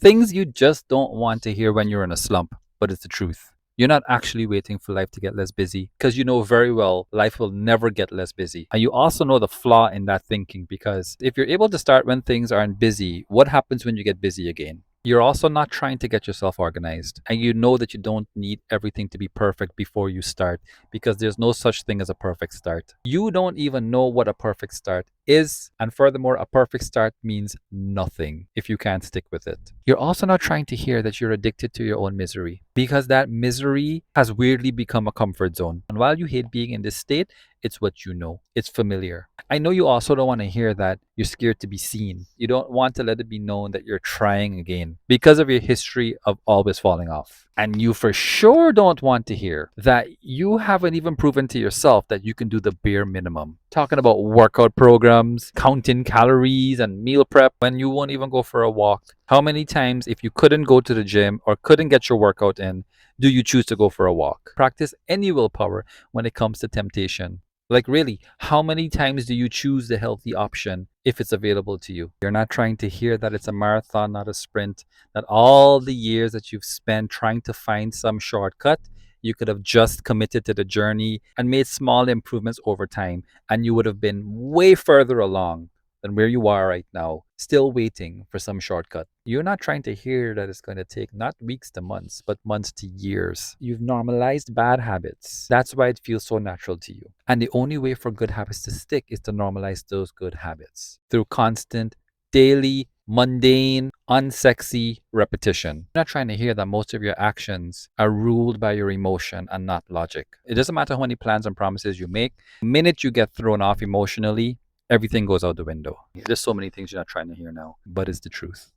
Things you just don't want to hear when you're in a slump, but it's the truth. You're not actually waiting for life to get less busy because you know very well life will never get less busy. And you also know the flaw in that thinking because if you're able to start when things aren't busy, what happens when you get busy again? You're also not trying to get yourself organized. And you know that you don't need everything to be perfect before you start because there's no such thing as a perfect start. You don't even know what a perfect start is. And furthermore, a perfect start means nothing if you can't stick with it. You're also not trying to hear that you're addicted to your own misery because that misery has weirdly become a comfort zone. And while you hate being in this state, it's what you know. It's familiar. I know you also don't want to hear that you're scared to be seen. You don't want to let it be known that you're trying again because of your history of always falling off. And you for sure don't want to hear that you haven't even proven to yourself that you can do the bare minimum. Talking about workout programs, counting calories, and meal prep when you won't even go for a walk. How many times, if you couldn't go to the gym or couldn't get your workout in, do you choose to go for a walk? Practice any willpower when it comes to temptation. Like, really, how many times do you choose the healthy option if it's available to you? You're not trying to hear that it's a marathon, not a sprint, that all the years that you've spent trying to find some shortcut, you could have just committed to the journey and made small improvements over time, and you would have been way further along than where you are right now, still waiting for some shortcut. You're not trying to hear that it's going to take not weeks to months, but months to years. You've normalized bad habits. That's why it feels so natural to you. And the only way for good habits to stick is to normalize those good habits through constant, daily, mundane, unsexy repetition. You're not trying to hear that most of your actions are ruled by your emotion and not logic. It doesn't matter how many plans and promises you make. The minute you get thrown off emotionally, everything goes out the window. There's so many things you're not trying to hear now, but it's the truth.